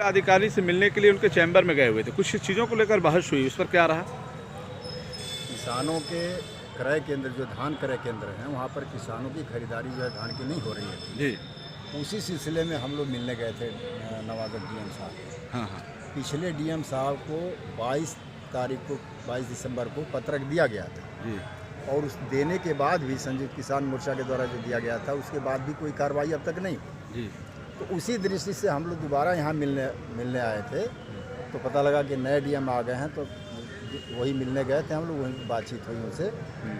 अधिकारी से मिलने के लिए उनके चैम्बर में गए हुए थे, कुछ चीज़ों को लेकर बहस हुई, उस पर क्या रहा? किसानों के क्रय केंद्र जो धान क्रय केंद्र हैं वहाँ पर किसानों की खरीदारी जो है धान की नहीं हो रही है जी। उसी सिलसिले में हम लोग मिलने गए थे नवागढ़ डीएम साहब को। हाँ हाँ। पिछले डीएम साहब को 22 दिसंबर को पत्रक दिया गया था जी। और उस देने के बाद भी संयुक्त किसान मोर्चा के द्वारा जो दिया गया था उसके बाद भी कोई कार्रवाई अब तक नहीं हुई। जी। तो उसी दृष्टि से हम लोग दोबारा यहाँ मिलने आए थे, तो पता लगा कि नए डीएम आ गए हैं, तो वही मिलने गए थे हम लोग, वहीं बातचीत हुई उनसे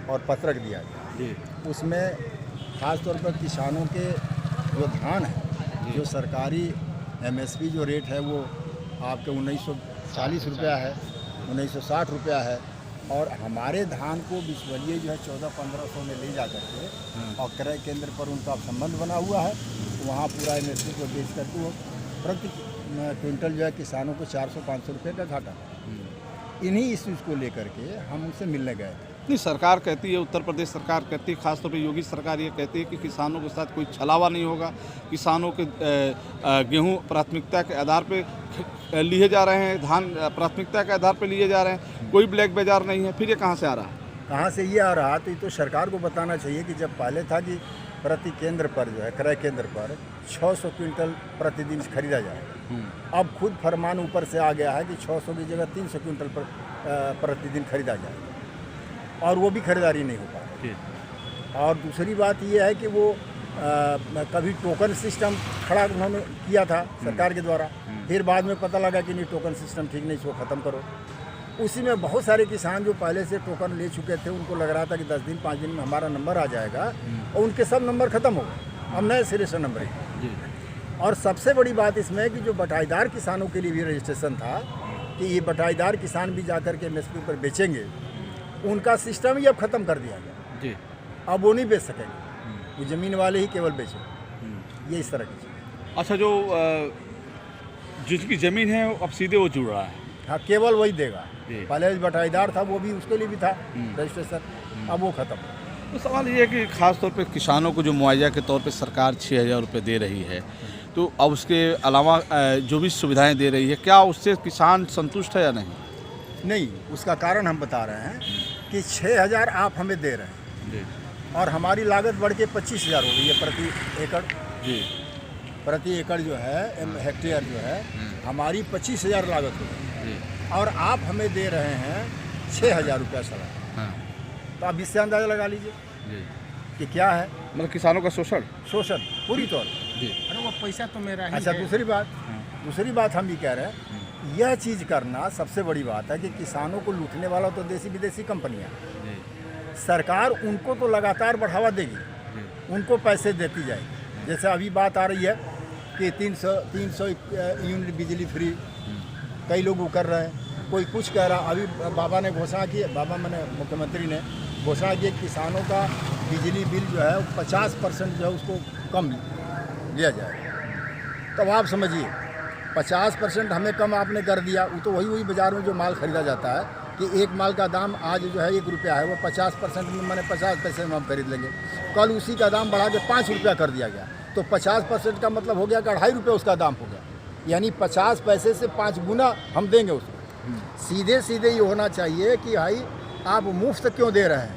और पत्रक दिया गया जी। उसमें ख़ास तौर पर किसानों के जो धान है, जो सरकारी एमएसपी जो रेट है वो आपके 1940 रुपया है, 1960 रुपया है, और हमारे धान को बिचवलिए जो है 1400-1500 में ले जा करके और क्रय केंद्र पर उनका संबंध बना हुआ है, वहाँ पूरा एमएसपी को बेच करके वो प्रति क्विंटल जो है किसानों को 400-500 रुपये का घाटा। इन्हीं इश्यूज़ को लेकर के हम उनसे मिलने गए थे। नहीं, सरकार कहती है, उत्तर प्रदेश सरकार कहती है, खासतौर पे योगी सरकार ये कहती है कि किसानों के साथ कोई छलावा नहीं होगा, किसानों के गेहूं प्राथमिकता के आधार पे लिए जा रहे हैं, धान प्राथमिकता के आधार पे लिए जा रहे हैं, कोई ब्लैक बाजार नहीं है। फिर ये कहाँ से आ रहा है? कहाँ से ये आ रहा? तो ये तो सरकार को बताना चाहिए कि जब पहले था कि प्रति केंद्र पर जो है क्रय केंद्र पर 600 क्विंटल प्रतिदिन खरीदा जाए, अब खुद फरमान ऊपर से आ गया है कि 600 की जगह 300 क्विंटल प्रतिदिन खरीदा जाए, और वो भी खरीदारी नहीं हो पा रही। और दूसरी बात ये है कि वो कभी टोकन सिस्टम खड़ा उन्होंने किया था सरकार के द्वारा, फिर बाद में पता लगा कि नहीं टोकन सिस्टम ठीक नहीं, इसको ख़त्म करो। उसी में बहुत सारे किसान जो पहले से टोकन ले चुके थे, उनको लग रहा था कि 10 दिन 5 दिन में हमारा नंबर आ जाएगा, और उनके सब नंबर ख़त्म हो गए, अब नए सिरे से नंबर ही। और सबसे बड़ी बात इसमें है कि जो बटाईदार किसानों के लिए भी रजिस्ट्रेशन था कि ये बटाईदार किसान भी जाकर के एमएसपी पर बेचेंगे, उनका सिस्टम ही अब ख़त्म कर दिया गया जी। अब वो नहीं बेच सकेंगे, वो ज़मीन वाले ही केवल बेचेंगे, ये इस तरह की चीज़। अच्छा, जो जिसकी ज़मीन है अब सीधे वो जुड़ रहा है? हाँ, केवल वही देगा। पहले बटाईदार था वो भी, उसके लिए भी था रजिस्ट्रेशन, अब वो ख़त्म। तो सवाल ये है कि ख़ास तौर पे किसानों को जो मुआवजा के तौर पे सरकार 6000 रुपये दे रही है, तो अब उसके अलावा जो भी सुविधाएं दे रही है, क्या उससे किसान संतुष्ट है या नहीं? नहीं, उसका कारण हम बता रहे हैं कि 6000 आप हमें दे रहे हैं जी, और हमारी लागत बढ़ के 25000 हो गई है प्रति एकड़ जी। प्रति एकड़ जो है हेक्टेयर जो है हमारी 25000 लागत हो गई, और आप हमें दे रहे हैं 6000 रुपया सालाना। हाँ। तो आप इससे अंदाज़ा लगा लीजिए कि क्या है, मतलब किसानों का शोषण पूरी तौर जी। अरे वो पैसा तो मेरा ही अच्छा है। दूसरी बात हम भी कह रहे हैं, यह चीज़ करना सबसे बड़ी बात है कि किसानों को लूटने वाला तो देसी विदेशी कंपनियां, सरकार उनको तो लगातार बढ़ावा देगी, उनको पैसे देती जाएगी। जैसे अभी बात आ रही है कि 300 यूनिट बिजली फ्री, कई लोग वो कर रहे हैं, कोई कुछ कह रहा। अभी बाबा ने घोषणा की, मुख्यमंत्री ने घोषणा की किसानों का बिजली बिल जो है 50% जो है उसको कम लिया जाए। तब आप समझिए 50% हमें कम आपने कर दिया, वो तो वही बाज़ार में जो माल खरीदा जाता है कि एक माल का दाम आज जो है 1 रुपया है, वो 50% में मैंने 50 पैसे में हम खरीद लेंगे, कल उसी का दाम बढ़ा के 5 रुपया कर दिया गया, तो 50% का मतलब हो गया कि 2.5 रुपये उसका दाम हो गया, यानी 50 पैसे से 5 गुना हम देंगे उसको। सीधे ये होना चाहिए कि भाई आप मुफ्त क्यों दे रहे हैं,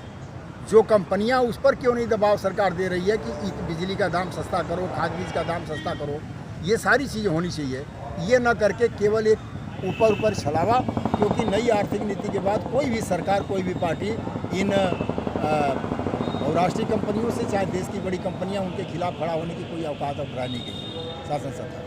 जो कंपनियां उस पर क्यों नहीं दबाव सरकार दे रही है कि बिजली का दाम सस्ता करो, खाद बीज का दाम सस्ता करो, ये सारी चीज़ें होनी चाहिए। ये ना करके केवल एक ऊपर छलावा, क्योंकि नई आर्थिक नीति के बाद कोई भी सरकार, कोई भी पार्टी इन बहुराष्ट्रीय कंपनियों से, चाहे देश की बड़ी कंपनियां, उनके खिलाफ खड़ा होने की कोई औकात अब रह नहीं गई शासन सत्ता।